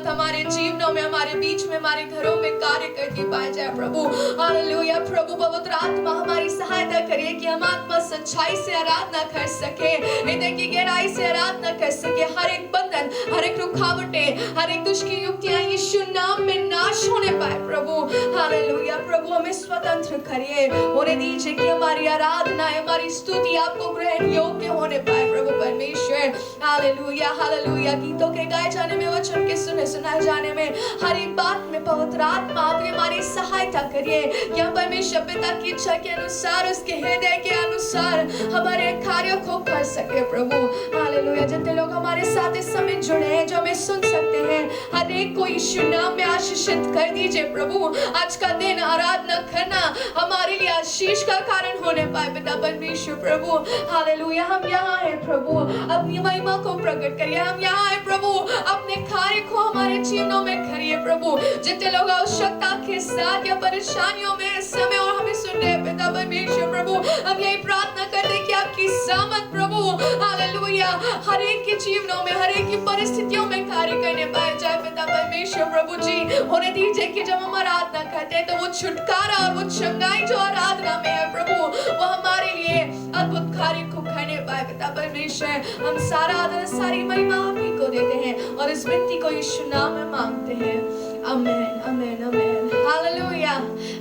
सामर्थ हमारे जीवनों में, हमारे बीच में, हमारे घरों में कार्य करती पाई जाए प्रभु। हालेलुया प्रभु, पवित्र आत्मा हमारी सहायता करिए कि हम आत्मा सच्चाई से आराधना कर सके, हृदय की गहराई से आराधना कर सके। हर एक बंधन, हर एक रुकावटें, हर एक दुष्ट की युक्तियां यीशु नाम में नाश होने पाए प्रभु। हालेलुया प्रभु, हमें स्वतंत्र करिए, होने दीजिए कि हमारी आराधना, हमारी स्तुति आपको ग्रहण योग्य होने पाए प्रभु परमेश्वर। हालेलुया हालेलुया, गीतों के गाए जाने में, वचन के सुनाए जाने में, हर एक बात में पवित्र आत्मा आप हमारी सहायता करिए कि हम परमेश्वर पिता की इच्छा के अनुसार, उसके हृदय के अनुसार हमारे कार्यों को कर सके प्रभु। हालेलुया, जितने लोग हमारे साथ इस समय जुड़े हैं, जो हमें सुन सकते हैं, हर एक को यीशु नाम में आशीषित कर दीजिए प्रभु। आज का दिन आराधना करना हमारे लिए आशीष का कारण होने पाए पिता परमेश्वर प्रभु। हालेलुया, हम यहाँ हैं प्रभु, अपनी महिमा को प्रकट करिए। हम यहाँ हैं प्रभु, अपने कार्य को हमारे जीवनों में करिए प्रभु। जितने लोग आवश्यकता के साथ या परेशानियों में इस समय और हमें सुन रहे हैं पिता परमेश्वर प्रभु, हम यही प्रार्थना करते हैं कि आपकी सामर्थ प्रभु हालेलुया हर एक के जीवनों में, हर एक की परिस्थितियों में कार्य करने पाए जाए पिता परमेश्वर प्रभु जी। होने दीजिए कि जब हम आराधना करते हैं तो वो छुटकारा और वो चंगाई जो आराधना में है प्रभु, वो हमारे लिए अद्भुत कार्य को करने पाए पिता परमेश्वर। हम सारा आदर, सारी महिमा आप ही को देते हैं और इस विनती को यीशु नाम में मांगते हैं। Amen amen amen. Hallelujah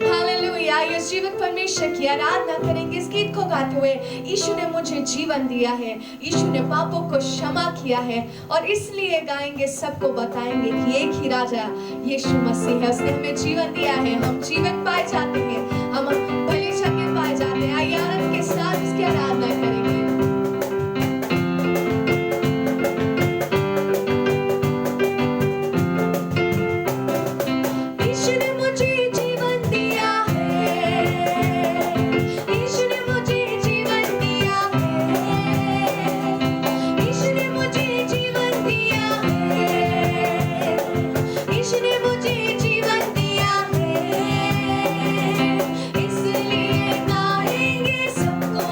hallelujah. इस जीवित परमेश्वर की आराधना करेंगे इस गीत को गाते हुए। यीशु ने मुझे जीवन दिया है, यीशु ने पापों को क्षमा किया है, और इसलिए गाएंगे, सबको बताएंगे कि एक ही राजा यीशु मसीह है, उसने हमें जीवन दिया है। हम जीवन पाए जाते हैं, हम भले चंगे पाए जाते हैं। आइए आनंद के साथ इसकी आराधना करेंगे। इसलिए गाएंगे, सबको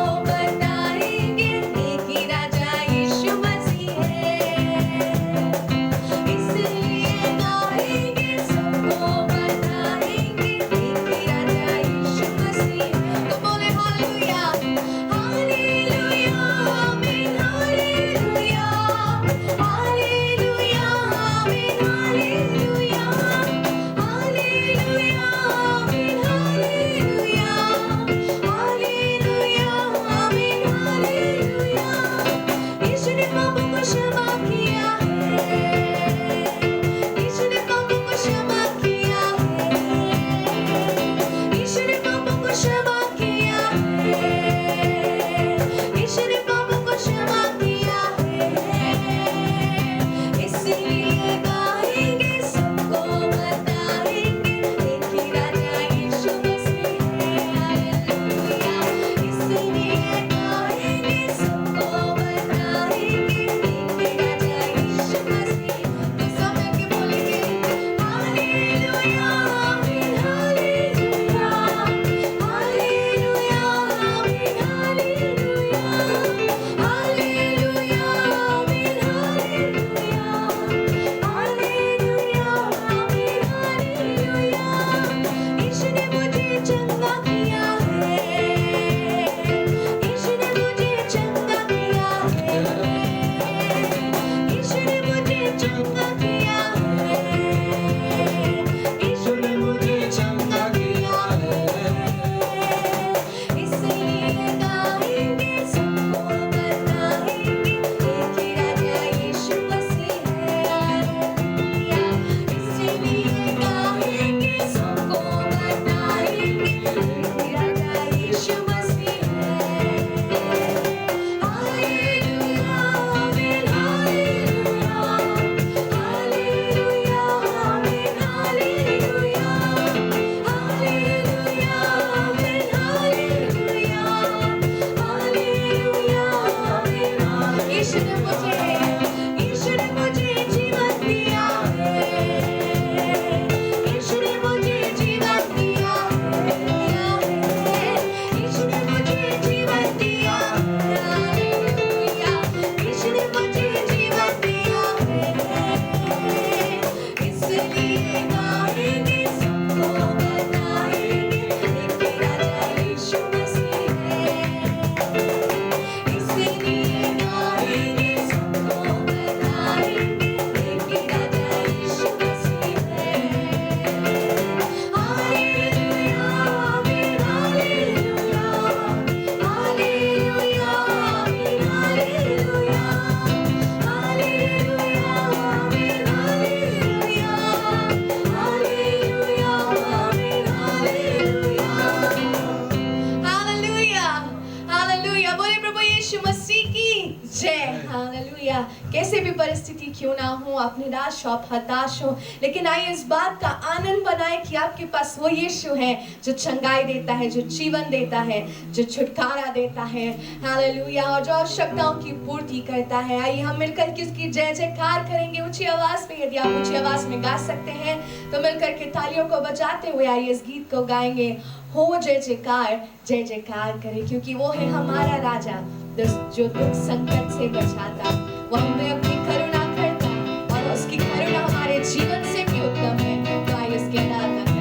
क्यों ना हो, आप निराश हो, आप हताश हो, लेकिन आइए इस बात का आनंद बनाए कि आपके पास वो यीशु है जो चंगाई देता है, जो जीवन देता है, जो छुटकारा देता है, हालेलुया, और जो आवश्यकताओं की पूर्ति करता है। आइए हम मिलकर किसकी जय जयकार करेंगे ऊंची आवाज में। यदि आप ऊंची आवाज में गा सकते हैं तो मिलकर के तालियों को बजाते हुए आइए इस गीत को गाएंगे। हो जय जयकार करे, क्योंकि वो है हमारा राजा जो दुख संकट से बचाता, वो हमें अपनी करुणा करता और उसकी करुणा हमारे जीवन से भी उत्तम है। तो आइए इसकी आराधना करेंगे।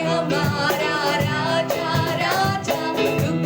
हमारा राजा राजा दुख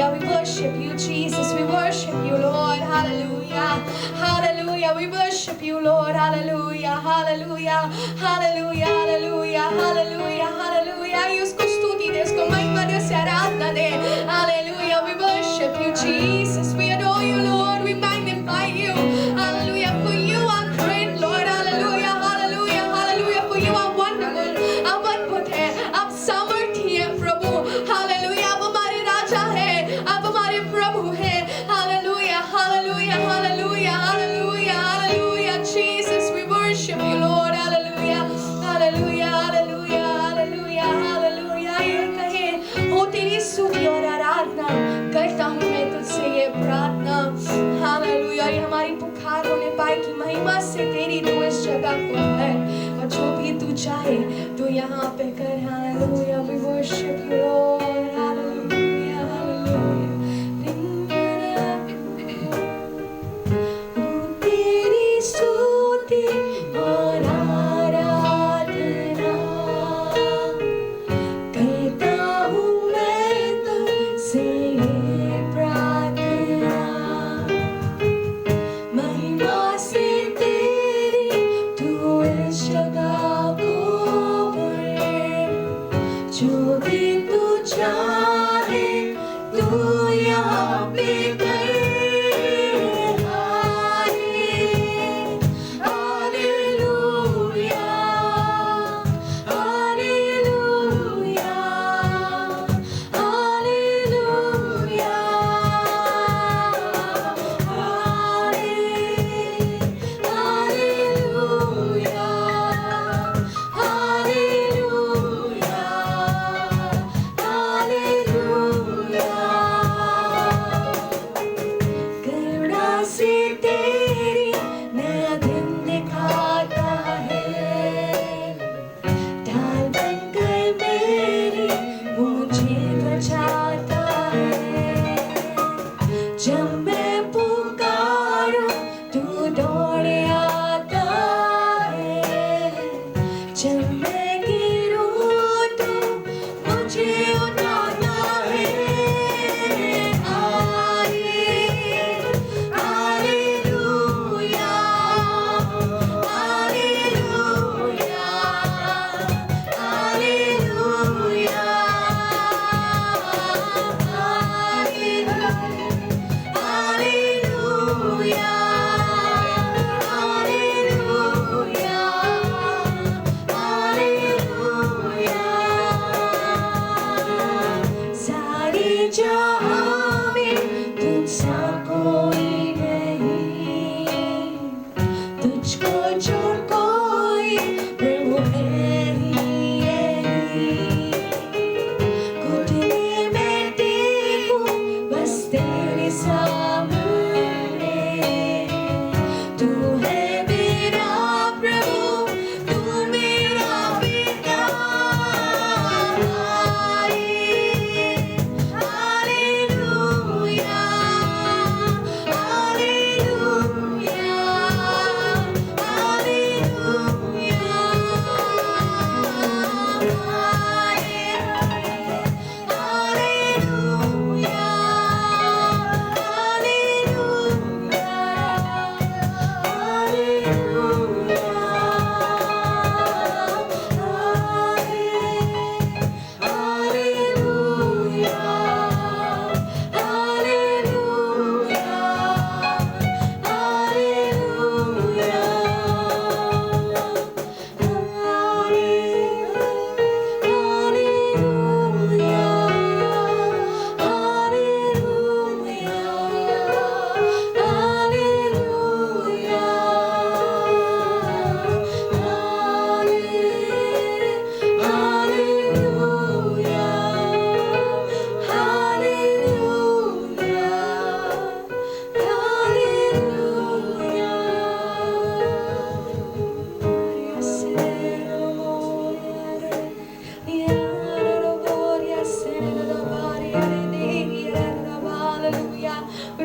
Hallelujah. We worship you, Jesus. We worship you, Lord. Hallelujah. Hallelujah. We worship you, Lord. Hallelujah. Hallelujah. Hallelujah. Hallelujah. Hallelujah. Hallelujah. आइए उसको स्तुति दे, उसको महिमा दे, उसे आराधना दे. Hallelujah. We worship you, Jesus. We adore you, Lord. We magnify you. Hallelujah. For you are great, Lord. Hallelujah. Hallelujah. Hallelujah. For you are wonderful. आप अद्भुत हैं. आप सामर्थी हैं, प्रभु. Hallelujah. आप हमारे राजा हैं. आप हमारे प्रभु हैं. Hallelujah. Hallelujah. Hallelujah. Hallelujah. Hallelujah. Jesus, we worship you, Lord. Hallelujah. Hallelujah. Hallelujah. Hallelujah. Hallelujah. ये कहे हो तेरी स्तुति और आराधना करता हूँ मैं तुझसे ये प्रार्थना. Hallelujah. ये हमारी पुकार होने पाए कि महिमा से तेरी तू इस जगह को है और जो भी तू चाहे तू यहाँ पे कर. Hallelujah. We worship you, Lord. Hallelujah. Hallelujah. तेरी स्तुति और आराधना करता हूँ मैं तुझसे ये प्रार्थना. महिमा से तेरी तू इस जगह को भर. जो भी तू चाहे तू यहाँ पे कर.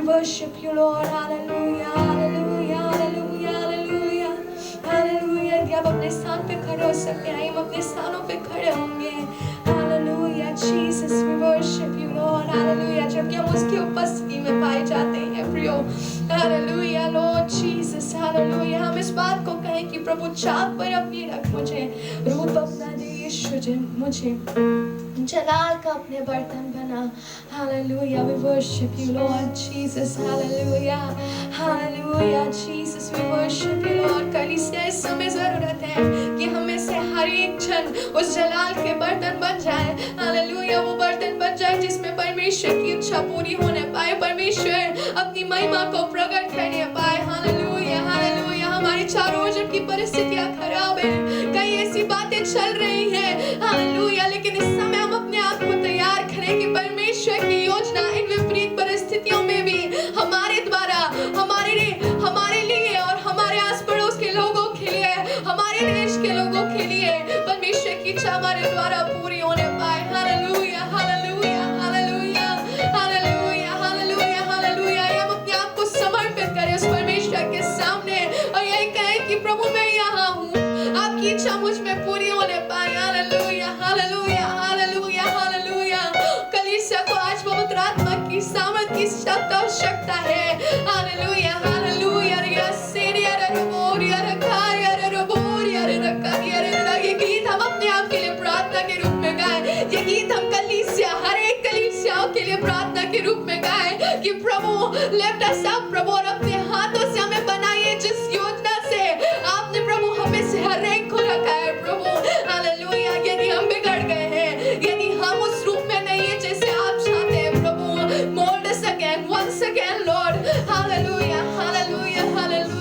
Worship you, Lord. Hallelujah, hallelujah, hallelujah, hallelujah, hallelujah. यदि आप अपने स्थान पे खड़े हो सकते हैं, हम अपने स्थानों पे खड़े होंगे. Hallelujah, Jesus, we worship you, Lord. Hallelujah, जबकि हम उसकी उपस्थिति में पाए जाते हैं प्रियो। Hallelujah Lord Jesus, hallelujah. हम इस बात को कहें कि प्रभु चाक पर अपनी रख, मुझे रूप अपना दे यीशु, मुझे जलाल का अपने बर्तन बना। Hallelujah, we worship you Lord Jesus, hallelujah, hallelujah Jesus, we worship you Lord। कलीसिया, इस समय जरूरत है कि हमें से हर एक जन उस जलाल के बर्तन बन जाए। हालेलुया, वो बर्तन बन जाए जिसमें परमेश्वर की इच्छा पूरी होने पाए, परमेश्वर अपनी महिमा को प्रकट करने पाए। Hallelujah, hallelujah. हमारी चारों ओर जबकि परिस्थितियां खराब है, कई ऐसी बातें चल रही हैं, हालेलुया, लेकिन इस समय हम अपने आप को तैयार करें कि परमेश्वर की योजना इन विपरीत परिस्थितियों में भी हमारे द्वारा, हमारे लिए और हमारे आस पड़ोस के लोगों के लिए, हमारे देश के लोगों के लिए परमेश्वर की इच्छा हमारे द्वारा पूरी होने पाए। Hallelujah, hallelujah, hallelujah, hallelujah, hallelujah, hallelujah. हम अपने आप को समर्पित करें उस परमेश्वर के सामने और यही कहें कि प्रभु मैं यहाँ हूँ, आपकी इच्छा मुझ में पूरी होने पाए। Hallelujah, hallelujah, hallelujah, hallelujah. कलीसिया को आज पवित्र आत्मा की सामर्थ की शक्ति आवश्यकता है। Hallelujah, hallelujah. ये गीत हम अपने आप के लिए प्रार्थना के रूप में गाएं। ये गीत हम कलीसिया, हर एक कलीसियाओं के लिए प्रार्थना के रूप में गाएं कि प्रभु लिफ्ट अस अप प्रभु, और अपने हाथों से हमें बनाइए जिस योजना से आपने प्रभु हमें से हर एक को रखा है प्रभु। हालेलुया। यदि हम बिगड़ गए हैं, यदि हम उस रूप में नहीं है जैसे आप चाहते हैं प्रभु, mould us again, once again lord. Hallelujah, hallelujah, hallelujah.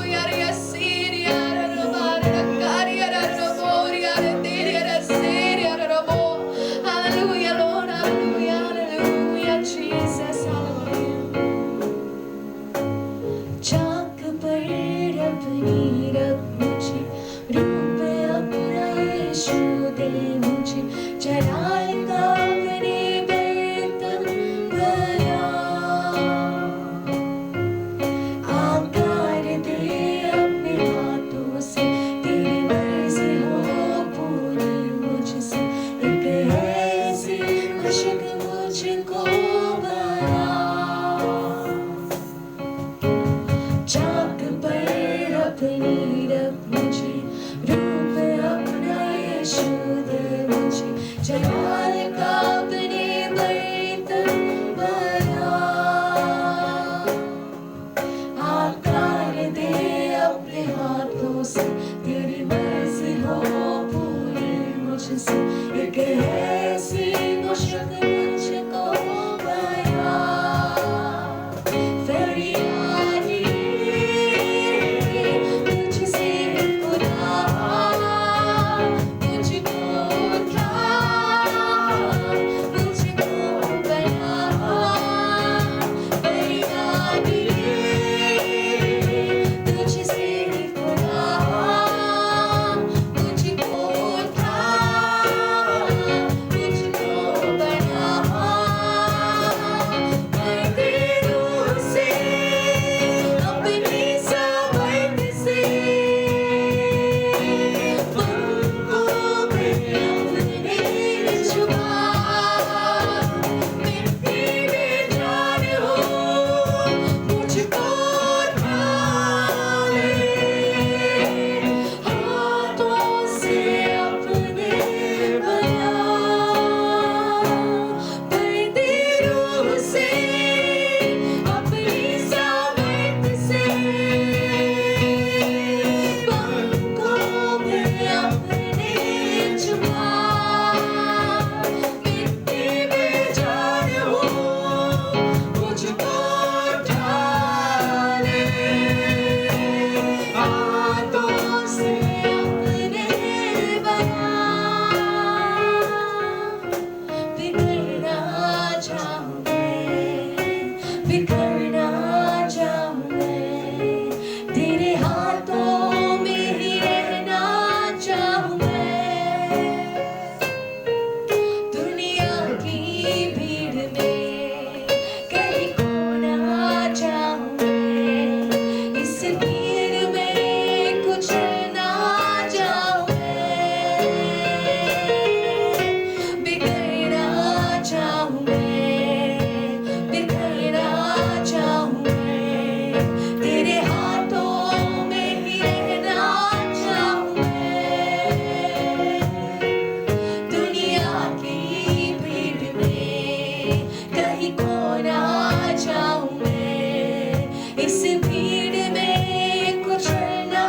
इस भीड़ में कुचलना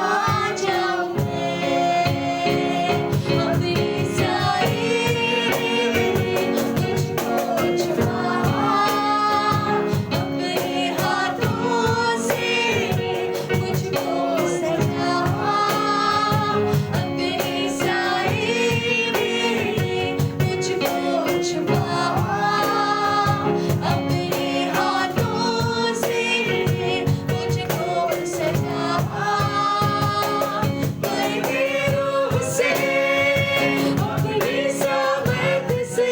जाऊं मैं, अपनी सारी मुझको छुपा, अपने हाथों से मुझको सजा, अपनी सारी मुझको छुपा, अपने हाथों से मुझको सजा, मेरी रूह से अपनी सामर्थ से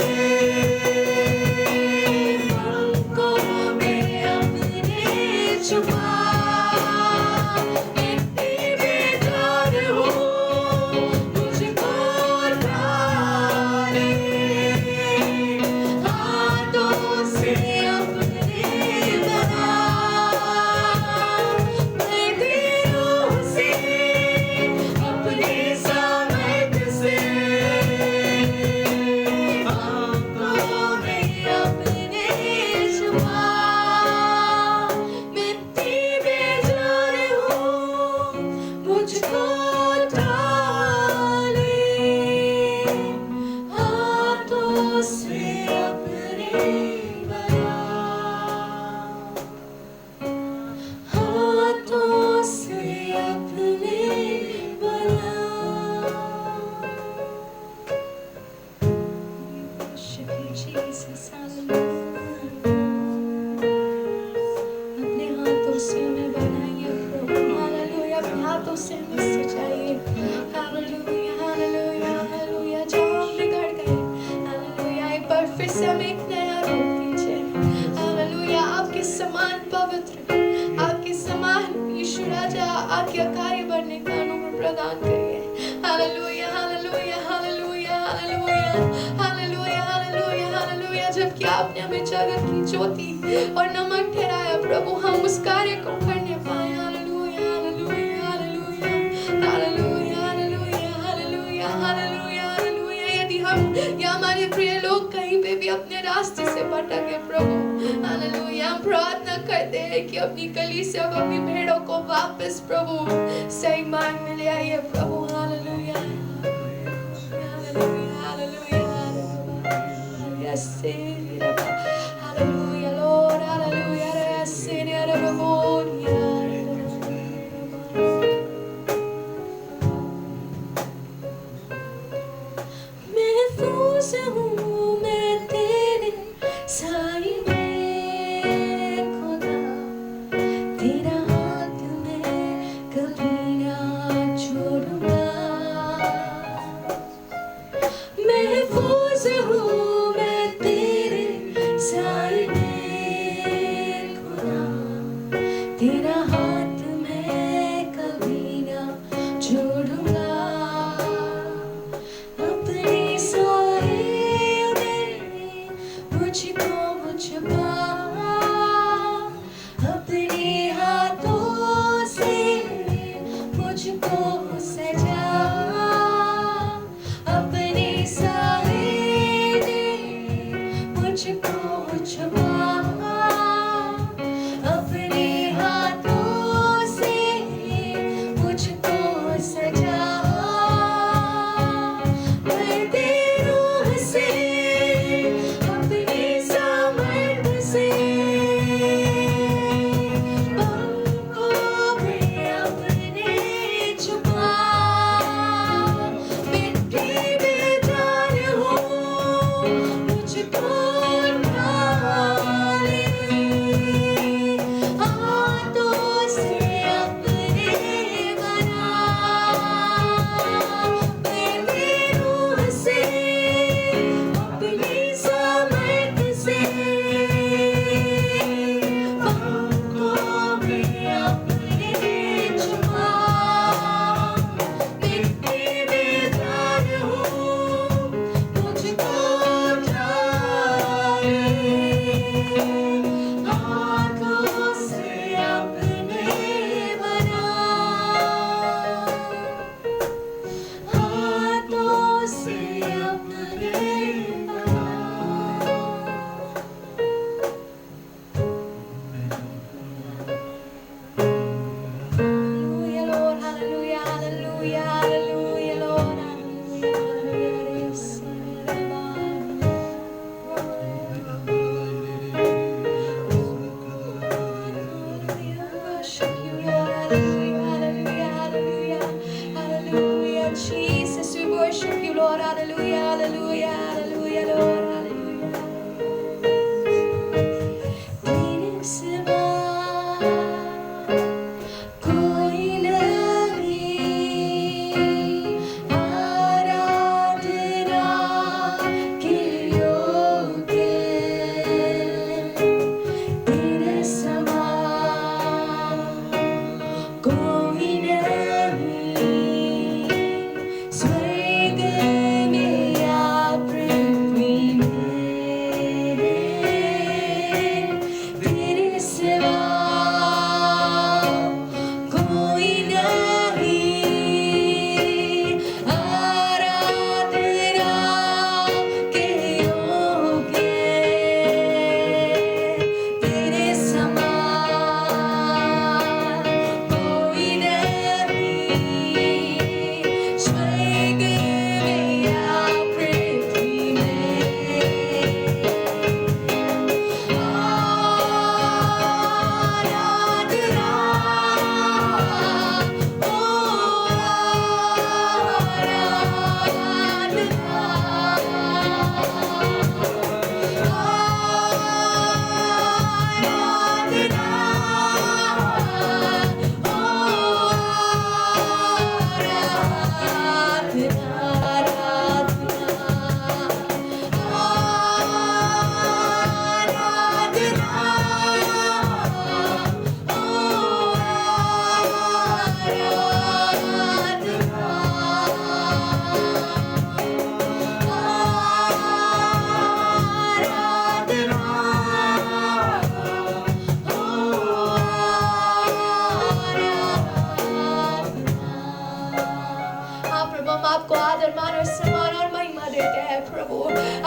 हमको मैं अपने छुपा, इतनी बेजार हूँ मुझको डाले, हाथों से अपने बना, मेरी रूह से अपनी सामर्थ से हमको मैं अपने छुपा, मैं इतनी बेजार हूँ मुझको डाले, हाथों से अपने बना, हाथों से अपने बना। Worship you, Jesus, hallelujah. अपने हाथों से हमें बनाइए प्रभु, हालेलुया, अपने हाथों से हमें सजाइए, हालेलुया, हालेलुया, हालेलुया, जहाँ हम बिगड़ गए, हालेलुया, एक बार फिर से हमें एक नया रूप दीजिए, हालेलुया, आपके समान पवित्र, आपके समान यीशु राजा, आपके कार्य बनने का अनुभव प्रदान करिए, hallelujah, hallelujah, hallelujah, hallelujah, hallelujah, hallelujah, hallelujah, जबकि आपने हमें जगत की ज्योति और नमक ठहराया प्रभु, हम उस कार्य को करने पाए, hallelujah, hallelujah, hallelujah, hallelujah, hallelujah, hallelujah, hallelujah, hallelujah, यदि हम या हमारे प्रिय लोग कहीं पे भी अपने रास्ते से भटके प्रभु, हालेलुया, हम प्रार्थना करते हैं कि अपनी कलीसिया को, अपनी भेड़ों को वापस प्रभु सही मार्ग में ले आइए प्रभु, hallelujah, hallelujah, hallelujah, hallelujah, hallelujah, Lord, hallelujah, महफूज हूँ मैं तेरे साए में खुदा, तेरा हाथ मैं कभी ना छोड़ूंगा, महफूज हूँ मैं तेरे साए में खुदा, तेरा हाथ मैं कभी ना छोड़ूंगा, अपने साए में मुझको छुपा, अपने हाथों से मुझको सजा, अपने साए में मुझको छुपा, अपने हाथों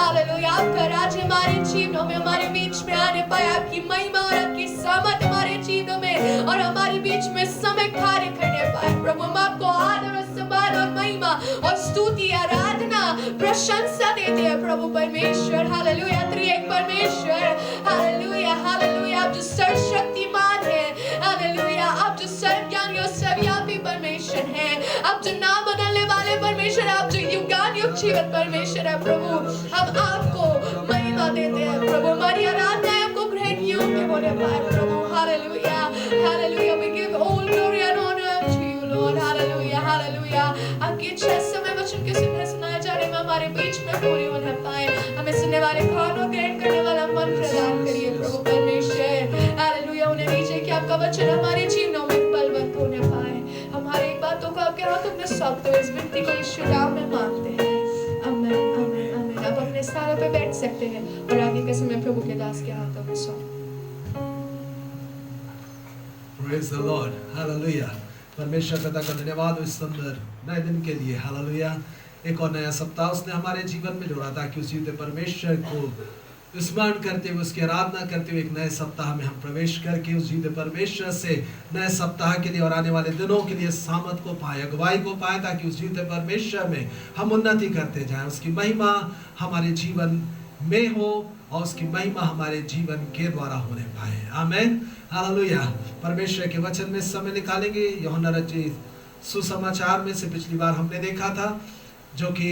हालेलुया, आपका राज्य हमारे जीवनों में, हमारे बीच में आने पाए, आपकी महिमा और आपकी सामर्थ हमारे जीवनों में और हमारे बीच में समय कार्य करने पाए। प्रभु हम आपको आदर और सम्मान और महिमा और स्तुति, आराधना, प्रशंसा देते हैं प्रभु परमेश्वर। हालेलुया, त्रिएक परमेश्वर। हालेलुया, हालेलुया, आप जो सर्वशक्तिमान है। हालेलुया, आप जो सर्वज्ञानी और सर्वव्यापी परमेश्वर हैं। आप जो नाम बदलने वाले परमेश्वर, आप जो युगानुयुग जीवित परमेश्वर है प्रभु। हम आपको महिमा देते हैं प्रभु, हमारी आराधना आपको ग्रहण योग्य होने पाए प्रभु। Hallelujah, hallelujah, we give all glory and honor to you Lord। Hallelujah, hallelujah, आपकी इच्छा समय वचन के सुनने सुनाए जाने में हमारे बीच में पूरी होने पाए। हमें सुनने वाले कानों, ग्रहण करने वाला मन प्रदान करिए प्रभु परमेश्वर। हालेलुया, उन्हें दीजिए कि आपका वचन हमारे जीवनों में फलवंत होने पाए। हमारी बातों को आपके हाथों में सौंपते हुए इस विनती को यीशु नाम में मांगते हैं। आमीन, आमीन, आमीन। आप अपने स्थानों पे बैठ सकते हैं और आगे के समय प्रभु के दास के हाथों में सौंप। Praise the Lord, Hallelujah। परमेश्वर पिता का धन्यवाद इस सुंदर नए दिन के लिए। हालेलुया, एक और नया सप्ताह उसने हमारे जीवन में जोड़ा ताकि उसी परमेश्वर को स्मरण करते हुए, उसकी आराधना करते हुए एक नए सप्ताह में हम प्रवेश करके उस जीवित परमेश्वर से नए सप्ताह के लिए और आने वाले दिनों के लिए सामर्थ को पाए, अगुवाई को पाए, ताकि उस जीवित परमेश्वर में हम उन्नति करते जाएं, उसकी महिमा हमारे जीवन में हो और उसकी महिमा हमारे जीवन के द्वारा होने पाए। आमीन, हालेलुया। परमेश्वर के वचन में समय निकालेंगे। यूहन्ना रचित सुसमाचार में से पिछली बार हमने देखा था, जो कि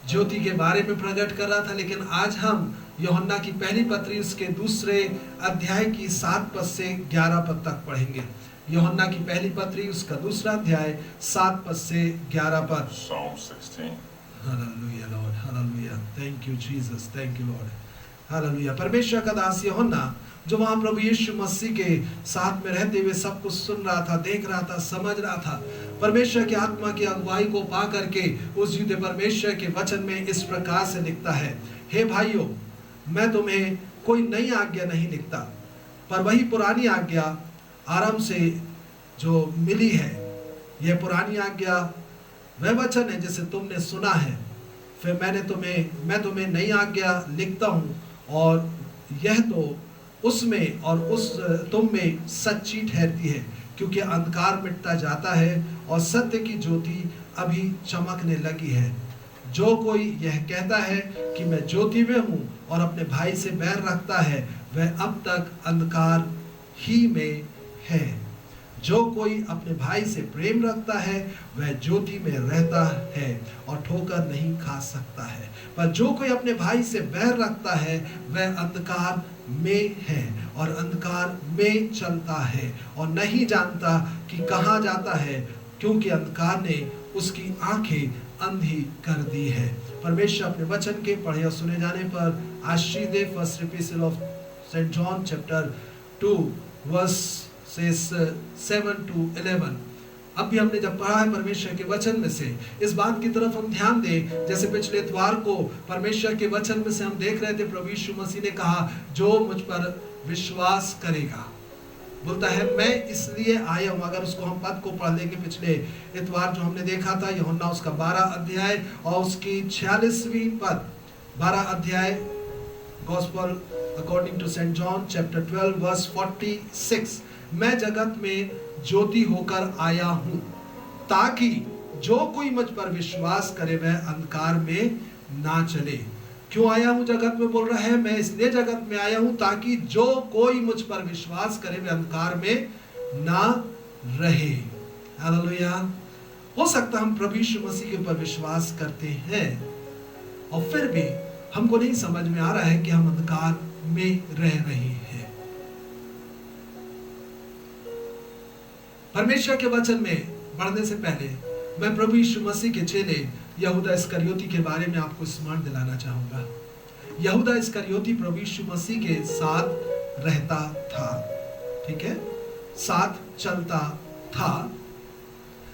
ज्योति के बारे में प्रकट कर रहा था, लेकिन आज हम यूहन्ना की पहली पत्री उसके दूसरे अध्याय की 7 पद से 11 पद तक पढ़ेंगे। यूहन्ना की पहली पत्री उसका दूसरा अध्याय 7 पद से 11 पद। Psalm 16। Hallelujah Lord, hallelujah, thank you Jesus, thank you Lord. Hallelujah. परमेश्वर का दास यूहन्ना जो वहां प्रभु यीशु मसीह के साथ में रहते हुए सब कुछ सुन रहा था, देख रहा था, समझ रहा था, परमेश्वर की आत्मा की अगुवाई को पा करके उस युद्ध परमेश्वर के वचन में इस प्रकार से लिखता है, हे भाइयों, मैं तुम्हें कोई नई आज्ञा नहीं लिखता, पर वही पुरानी आज्ञा आरंभ से जो मिली है। यह पुरानी आज्ञा वह वचन है जिसे तुमने सुना है। फिर मैं तुम्हें नई आज्ञा लिखता हूँ, और यह तो उसमें और उस तुम में सच्ची ठहरती है, क्योंकि अंधकार मिटता जाता है और सत्य की ज्योति अभी चमकने लगी है। जो कोई यह कहता है कि मैं ज्योति में हूँ और अपने भाई से बैर रखता है, वह अब तक अंधकार ही में है। जो कोई अपने भाई से प्रेम रखता है वह ज्योति में रहता है और ठोकर नहीं खा सकता है, पर जो कोई अपने भाई से बैर रखता है वह अंधकार में है और अंधकार में चलता है और नहीं जानता कि कहाँ जाता है, क्योंकि अंधकार ने उसकी आंखें अंधी कर दी है। परमेश्वर अपने वचन के पढ़े और सुने जाने पर आशीष दे। First epistle of Saint John chapter 2 verse 7 to 11। अब भी हमने जब पढ़ा है परमेश्वर के वचन में से, इस बात की तरफ हम ध्यान दें, जैसे पिछले इतवार को परमेश्वर के वचन में से हम देख रहे थे, प्रभु यीशु मसीह ने कहा, जो मुझ पर विश्वास करेगा, बोलता है मैं इसलिए आया हूं। अगर उसको हम पद को पढ़ लेंगे, पिछले इतवार जो हमने देखा था यूहन्ना उसका 12 अध्याय और उसकी 46वीं पद, 12 अध्याय gospel according to Saint John chapter 12 verse 46। मैं जगत में ज्योति होकर आया हूं, ताकि जो कोई मुझ पर विश्वास करे वह अंधकार में ना चले। क्यों आया हूं जगत में, बोल रहा है, मैं इसलिए जगत में आया हूं ताकि जो कोई मुझ पर विश्वास करे वह अंधकार में ना रहे। हालेलुया। हो सकता हम प्रभु यीशु मसीह के ऊपर विश्वास करते हैं और फिर भी हमको नहीं समझ में आ रहा है कि हम अंधकार में रह रहे हैं। परमेश्वर के वचन में बढ़ने से पहले मैं प्रभु यीशु मसीह के चेले यहूदा इस्करियोती के बारे में आपको स्मरण दिलाना चाहूंगा। यहूदा इस्करियोती प्रभु यीशु मसीह के साथ रहता था, ठीक है, साथ चलता था।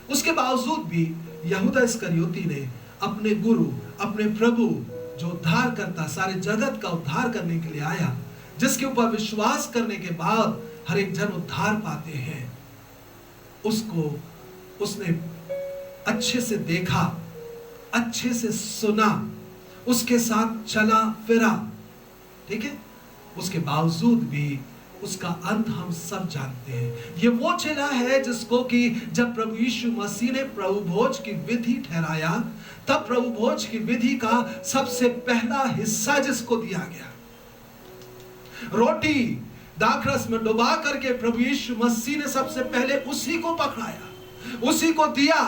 उसके बावजूद भी यहूदा इस्करियोती ने अपने गुरु, अपने प्रभु जो उद्धार करता, सारे जगत का उद्धार करने के लिए आया, जिसके ऊपर विश्वास करने के बाद हर एक जन उद्धार पाते हैं, उसको उसने अच्छे से देखा, अच्छे से सुना, उसके साथ चला फिरा, ठीक है, उसके बावजूद भी उसका अंत हम सब जानते हैं। ये वो चेला है जिसको कि जब प्रभु यीशु मसीह ने प्रभु भोज की विधि ठहराया, तब प्रभु भोज की विधि का सबसे पहला हिस्सा जिसको दिया गया, रोटी दाखरस में डुबा करके प्रभु यीशु मसीह ने सबसे पहले उसी को पकड़ाया, उसी को दिया।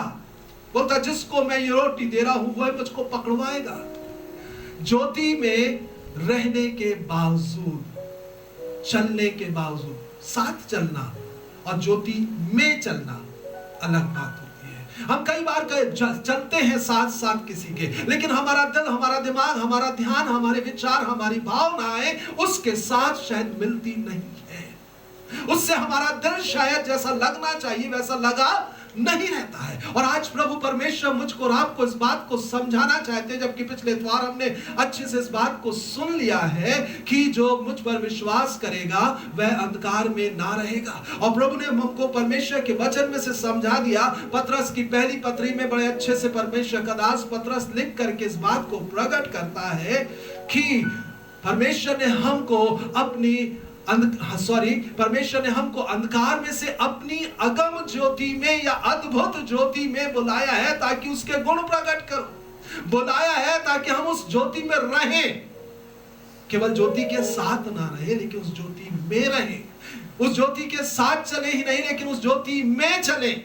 बोलता जिसको मैं ये रोटी दे रहा हूं वह मुझको पकड़वाएगा। ज्योति में रहने के बावजूद, चलने के बावजूद, साथ चलना और ज्योति में चलना अलग बात होती है। हम कई बार चलते हैं साथ साथ किसी के, लेकिन हमारा दिल, हमारा दिमाग, हमारा ध्यान, हमारे विचार, हमारी भावनाएं उसके साथ शायद मिलती नहीं है। उससे हमारा दिल शायद जैसा लगना चाहिए वैसा लगा नहीं रहता है। और आज प्रभु परमेश्वर मुझको और आपको इस बात को समझाना चाहते हैं, जबकि पिछले इतवार हमने अच्छे से इस बात को सुन लिया है कि जो मुझ पर विश्वास करेगा वह अंधकार में ना रहेगा। और प्रभु ने हमको परमेश्वर के वचन में से समझा दिया। पतरस की पहली पत्री में बड़े अच्छे से परमेश्वर का दास पतरस लिख करके इस बात को प्रकट करता है कि परमेश्वर ने हमको अपनी परमेश्वर ने हमको अंधकार में से अपनी अगम ज्योति में या अद्भुत ज्योति में बुलाया है ताकि उसके गुण प्रकट करो। बुलाया है ताकि हम उस ज्योति में रहें, केवल ज्योति के साथ ना रहे लेकिन उस ज्योति में रहें। उस ज्योति के साथ चले ही नहीं लेकिन उस ज्योति में चले।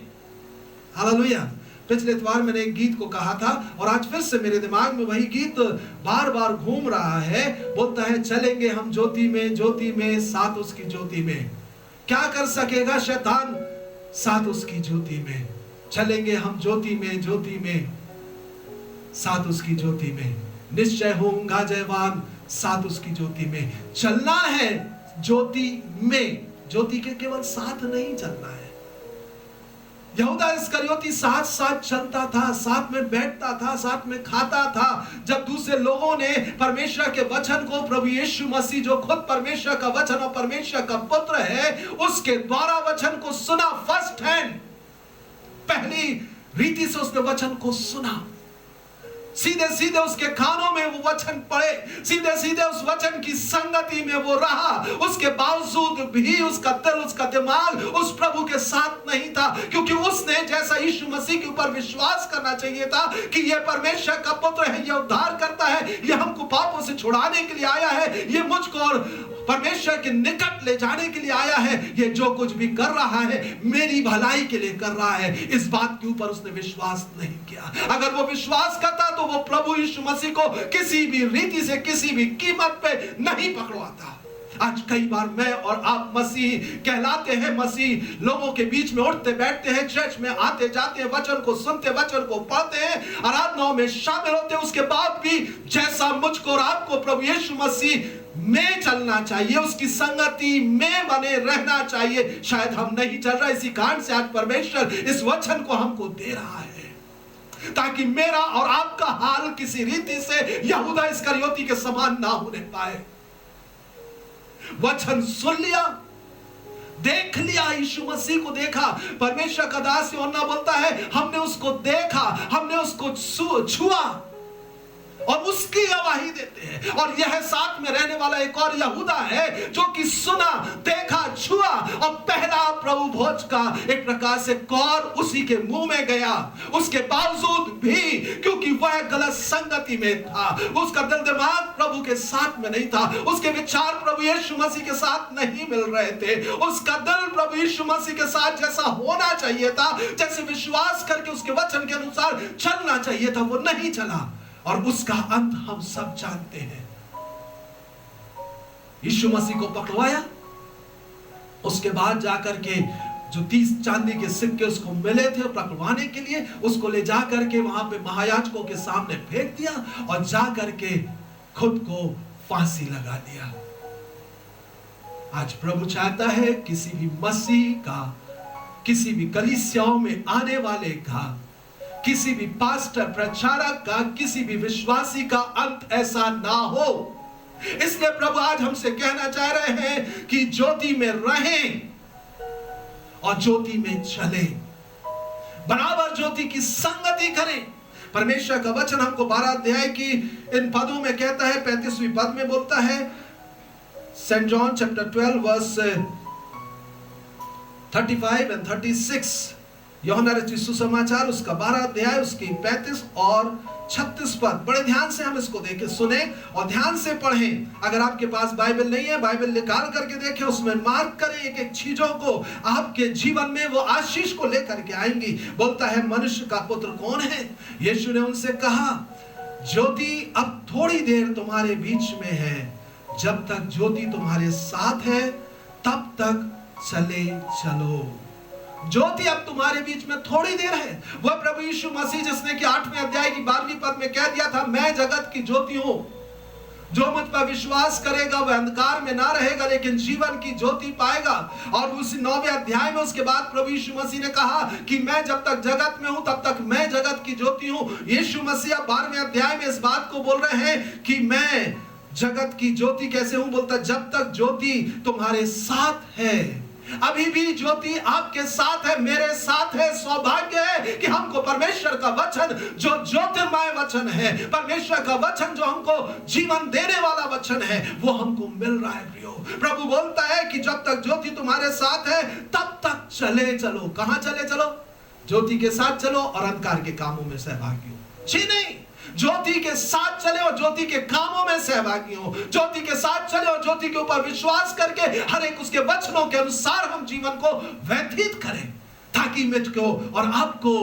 हालेलुया। पिछले इतवार मैंने एक गीत को कहा था और आज फिर से मेरे दिमाग में वही गीत बार बार घूम रहा है। बोलता है चलेंगे हम ज्योति में साथ उसकी ज्योति में, क्या कर सकेगा शैतान साथ उसकी ज्योति में। चलेंगे हम ज्योति में साथ उसकी ज्योति में, निश्चय होऊंगा जयवान साथ उसकी ज्योति में। चलना है ज्योति में, ज्योति के केवल साथ नहीं चलना है। यहूदा इस्करियोती साथ साथ चलता था, साथ में बैठता था, साथ में खाता था। जब दूसरे लोगों ने परमेश्वर के वचन को, प्रभु यीशु मसीह जो खुद परमेश्वर का वचन और परमेश्वर का पुत्र है, उसके द्वारा वचन को सुना, फर्स्ट हैंड, पहली रीति से उसने वचन को सुना। सीधे सीधे उसके कानों में वो वचन पड़े, सीधे सीधे उस वचन की संगति में वो रहा। उसके बावजूद भी उसका दिल, उसका दिमाग उस प्रभु के साथ नहीं था, क्योंकि उसने जैसा यीशु मसीह के ऊपर विश्वास करना चाहिए था कि यह परमेश्वर का पुत्र है, यह उद्धार करता है, यह हमको पापों से छुड़ाने के लिए आया है, यह मुझको और परमेश्वर के निकट ले जाने के लिए आया है, ये जो कुछ भी कर रहा है मेरी भलाई के लिए कर रहा है। इस बात के ऊपर उसने विश्वास नहीं किया। अगर वो विश्वास करता तो वो प्रभु यीशु मसीह को किसी भी रीति से, किसी भी कीमत पे नहीं पकड़वाता। आज कई बार मैं और आप मसीह कहलाते हैं, मसीह लोगों के बीच में उठते बैठते हैं, चर्च में आते जाते हैं, वचन को सुनते, वचन को पढ़ते हैं, आराधनाओं में शामिल होते हैं। उसके बाद भी जैसा मुझको और आपको प्रभु यीशु मसीह में चलना चाहिए, उसकी संगति में बने रहना चाहिए, शायद हम नहीं चल रहा। इसी कारण से आज परमेश्वर इस वचन को हमको दे रहा है ताकि मेरा और आपका हाल किसी रीति से यहूदा इस्करियोती के समान ना होने पाए। वचन सुन लिया, देख लिया, यीशु मसीह को देखा। परमेश्वर का दास यूहन्ना बोलता है हमने उसको देखा, हमने उसको छुआ और उसकी गवाही देते हैं। और यह साथ में रहने वाला एक और यहूदा है जो कि सुना, देखा, छुआ और पहला प्रभु भोज का एक प्रकार से कौर उसी के मुंह में गया। उसके बावजूद भी, क्योंकि वह गलत संगति में था, उसका दिल दिमाग प्रभु के साथ में नहीं था, उसके विचार प्रभु यीशु मसीह के साथ नहीं मिल रहे थे, उसका दिल प्रभु यीशु मसीह के साथ जैसा होना चाहिए था, जैसे विश्वास करके उसके वचन के अनुसार चलना चाहिए था, वो नहीं चला। और उसका अंत हम सब जानते हैं। यीशु मसीह को पकड़वाया, उसके बाद जाकर के जो 30 चांदी के सिक्के उसको मिले थे पकड़वाने के लिए, उसको ले जाकर के वहां पे महायाजकों के सामने फेंक दिया और जाकर के खुद को फांसी लगा दिया। आज प्रभु चाहता है किसी भी मसीह का, किसी भी कलीसियाओं में आने वाले का, किसी भी पास्टर, प्रचारक का, किसी भी विश्वासी का अंत ऐसा ना हो। इसलिए प्रभु आज हमसे कहना चाह रहे हैं कि ज्योति में रहें और ज्योति में चलें, बराबर ज्योति की संगति करें, परमेश्वर का वचन हमको 12 अध्याय की इन पदों में कहता है, 35वीं पद में बोलता है, Saint John chapter 12 verse 35 and 36, यूहन्ना रचित सुसमाचार उसका 12 अध्याय उसकी 35 और 36 पद। बड़े ध्यान से हम इसको देखें, सुने और ध्यान से पढ़ें। अगर आपके पास बाइबल नहीं है, बाइबल निकाल करके देखें, उसमें मार्क करें एक एक चीजों को, आपके जीवन में वो आशीष को लेकर के आएंगी। बोलता है, मनुष्य का पुत्र कौन है? यीशु ने उनसे कहा, ज्योति अब थोड़ी देर तुम्हारे बीच में है, जब तक ज्योति तुम्हारे साथ है तब तक चले चलो। ज्योति अब तुम्हारे बीच में थोड़ी देर है। वह प्रभु यीशु मसीह जिसने कि 8वें अध्याय की 12वीं पद में कह दिया था, मैं जगत की ज्योति हूं, जो मुझ पर विश्वास करेगा वह अंधकार में ना रहेगा लेकिन जीवन की ज्योति पाएगा। और उस 9वें अध्याय में उसके बाद प्रभु यीशु मसीह ने कहा कि मैं जब तक जगत में हूं तब तक मैं जगत की ज्योति हूं। यीशु मसीह 12वें अध्याय में इस बात को बोल रहे हैं कि मैं जगत की ज्योति कैसे हूं। बोलता, जब तक ज्योति तुम्हारे साथ है। अभी भी ज्योति आपके साथ है, मेरे साथ है। सौभाग्य है कि हमको परमेश्वर का वचन, जो ज्योतिर्मय वचन है, परमेश्वर का वचन जो हमको जीवन देने वाला वचन है, वो हमको मिल रहा है। प्रियो, प्रभु बोलता है कि जब तक ज्योति तुम्हारे साथ है तब तक चले चलो। कहां चले चलो? ज्योति के साथ चलो और अंधकार के कामों में सहभागी हो। जी नहीं, ज्योति के साथ चले और ज्योति के कामों में सहभागी हो। ज्योति के साथ चले और ज्योति के ऊपर विश्वास करके हर एक उसके वचनों के अनुसार हम जीवन को व्यतीत करें, ताकि मुझको और आपको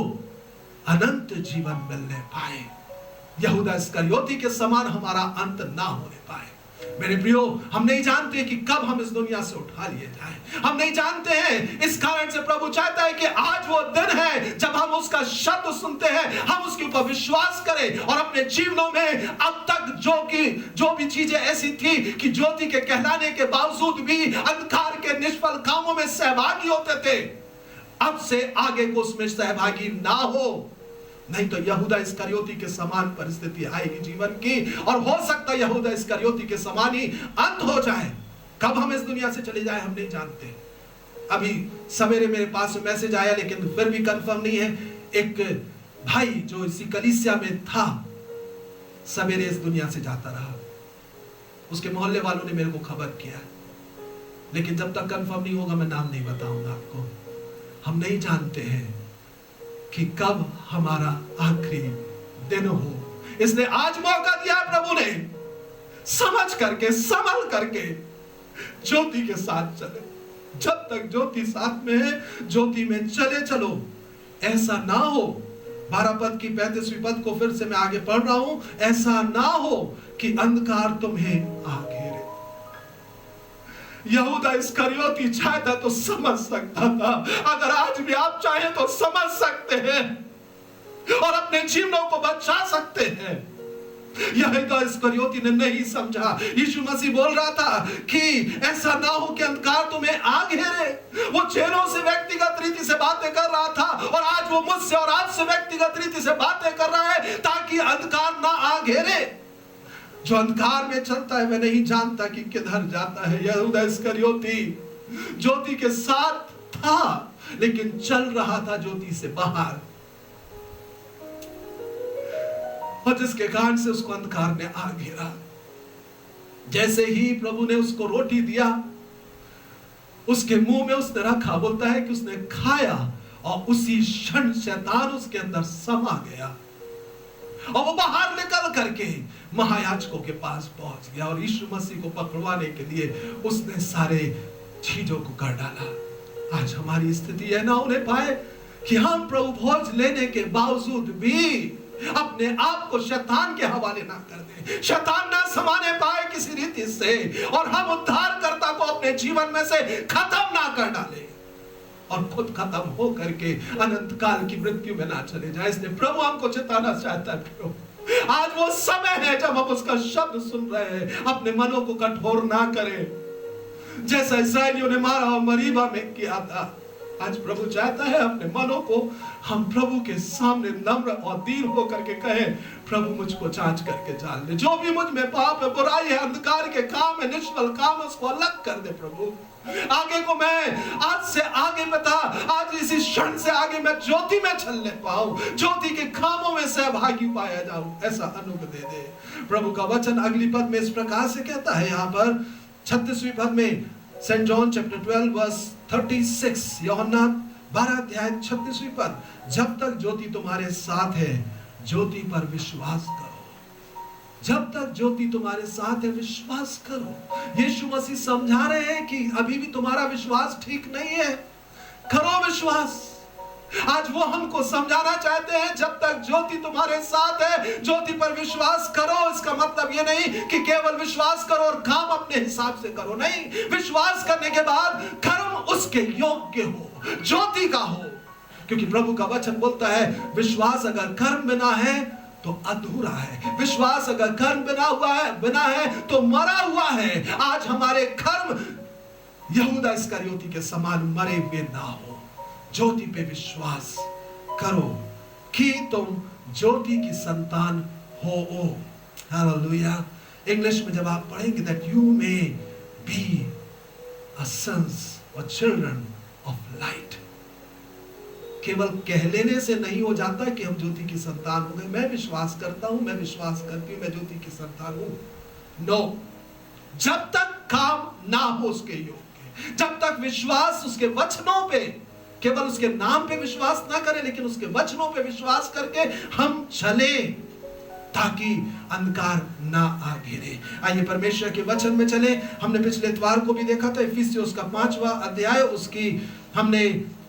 अनंत जीवन मिलने पाए। यहूदा इस्करियोती के समान हमारा अंत ना होने पाए। मेरे प्रियो, हम नहीं जानते कि कब हम इस दुनिया से उठा लिए जाएं। हम नहीं जानते हैं, इस कारण से प्रभु चाहता है कि आज वो दिन है जब हम उसका शब्द सुनते हैं, हम उसके ऊपर विश्वास करें और अपने जीवनों में अब तक जो भी चीजें ऐसी थी कि ज्योति के कहलाने के बावजूद भी अंधकार के निष्फल कामों में सहभागी होते थे, अब से आगे को उसमें सहभागी ना हो। नहीं तो यहूदा इस्करियोती के समान परिस्थिति आएगी जीवन की, और हो सकता है यहूदा इस्करियोती के समान ही अंत हो जाए। कब हम इस दुनिया से चले जाए हम नहीं जानते। अभी सवेरे मेरे पास मैसेज आया, लेकिन फिर भी कंफर्म नहीं है। एक भाई जो इसी कलीसिया में था, सवेरे इस दुनिया से जाता रहा। उसके मोहल्ले वालों ने मेरे को खबर किया, लेकिन जब तक कंफर्म नहीं होगा मैं नाम नहीं बताऊंगा आपको। हम नहीं जानते हैं कि कब हमारा आखिरी दिन हो। इसलिए आज मौका दिया प्रभु ने, समझ करके संभल करके ज्योति के साथ चले। जब तक ज्योति साथ में है, ज्योति में चले चलो। ऐसा ना हो, 12 पद की 35वीं पद को फिर से मैं आगे पढ़ रहा हूं, ऐसा ना हो कि अंधकार तुम्हें आ घेरे। यहूदा इस्करियोती चाहता तो समझ सकता था। अगर आज भी आप चाहें तो समझ सकते हैं और अपने जीवनों को बचा सकते हैं। यहूदा इस्करियोती ने नहीं समझा। यीशु मसीह बोल रहा था कि ऐसा ना हो कि अंधकार तुम्हें आ घेरे। वो चेलों से व्यक्तिगत रीति से बातें कर रहा था, और आज वो मुझसे और आपसे व्यक्तिगत रीति से बातें कर रहा है, ताकि अंधकार ना आ घेरे। जो अंधकार में चलता है वह नहीं जानता कि किधर जाता है। यहूदा इस्करियोती ज्योति के साथ था, लेकिन चल रहा था ज्योति से बाहर, और जिसके कारण से उसको अंधकार ने आ घेरा। जैसे ही प्रभु ने उसको रोटी दिया, उसके मुंह में उसने रखा, बोलता है कि उसने खाया, और उसी क्षण शैतान उसके अंदर समा गया, और वो बाहर निकल करके महायाजकों के पास पहुंच गया, और यीशु मसीह को पकड़वाने के लिए उसने सारे चीजों को कर डाला। आज हमारी स्थिति यह ना होने पाए कि हम प्रभु भोज लेने के बावजूद भी अपने आप को शैतान के हवाले ना कर दें, शैतान ना समाने पाए किसी रीति से, और हम उद्धारकर्ता को अपने जीवन में से खत्म ना कर डालें और खुद खत्म हो करके अनंत काल की मृत्यु में ना चले जाए। इसलिए प्रभु हमको चेताना चाहता है, आज वो समय है जब हम उसका शब्द सुन रहे हैं, अपने मनों को कठोर ना करें जैसा इस्राएलियों ने मारा और मरीबा में किया था। आज प्रभु चाहता है अपने मनों को हम प्रभु के सामने नम्र और दीन होकर के कहें, प्रभु मुझको जांच करके जान ले, जो भी मुझ में पाप है, बुराई है, अंधकार के काम है, निष्फल काम है, उसको अलग कर दे प्रभु। आगे को मैं आज से आगे बता, आज इसी क्षण से आगे मैं ज्योति में चलने पाऊं, ज्योति के कामों में सहभागी पाया जाऊं, ऐसा अनुग्रह दे दे। प्रभु का वचन अगली पद में इस प्रकार से कहता है, यहाँ पर 36वीं पद में, सेंट जॉन चैप्टर 12 वर्स 36, यूहन्ना 12 अध्याय 36वीं पद, जब तक ज्योति तुम्हारे साथ है ज्योति पर विश्वास करो। जब तक ज्योति तुम्हारे साथ है विश्वास करो। यीशु मसीह समझा रहे हैं कि अभी भी तुम्हारा विश्वास ठीक नहीं है, करो विश्वास। आज वो हमको समझाना चाहते हैं, जब तक ज्योति तुम्हारे साथ है ज्योति पर विश्वास करो। इसका मतलब ये नहीं कि केवल विश्वास करो और काम अपने हिसाब से करो, नहीं, विश्वास करने के बाद कर्म उसके योग्य हो, ज्योति का हो। क्योंकि प्रभु का वचन बोलता है विश्वास अगर कर्म बिना है तो अधूरा है, विश्वास अगर कर्म बिना है तो मरा हुआ है। आज हमारे कर्म यहूदा इस्करियोती के समान मरे हुए ना हो। ज्योति पे विश्वास करो कि तुम ज्योति की संतान हो। हालेलुया। इंग्लिश में जब आप पढ़ेंगे that you may be a sons or children of light, केवल कह लेने से नहीं हो जाता कि हम ज्योति की संतान हो गए। मैं विश्वास करता हूं, मैं विश्वास करती हूं, मैं ज्योति की संतान हूं। नो, जब तक काम ना हो उसके योग्य, जब तक विश्वास उसके वचनों पे, केवल उसके नाम पे विश्वास ना करें लेकिन उसके वचनों पे विश्वास करके हम चले, ताकि अंधकार ना आ घिरे। आइए परमेश्वर के वचन में चले। हमने पिछले इतवार को भी देखा था इफिसियों का 5वां अध्याय, उसकी हमने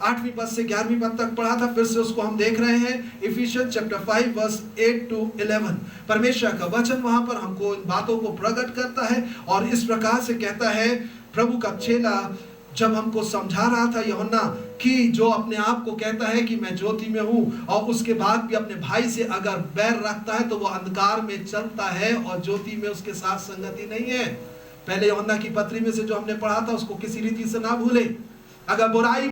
8वीं पद से 11वीं पद तक पढ़ा था। फिर से उसको हम देख रहे हैं, इफिशियंस चैप्टर 5 वर्स 8 to 11। परमेश्वर का वचन वहां पर हमको इन बातों को प्रकट करता है और इस प्रकार से कहता है। प्रभु का चेला जब हमको समझा रहा था यूहन्ना कि जो अपने आप को कहता है कि मैं ज्योति में हूं और उसके बाद भी अपने भाई से अगर बैर रखता है तो वो अंधकार में चलता है और ज्योति में उसके साथ संगति नहीं है। पहले यूहन्ना की पत्री में से जो हमने पढ़ा था उसको किसी रीति से ना भूले। अगर बुराई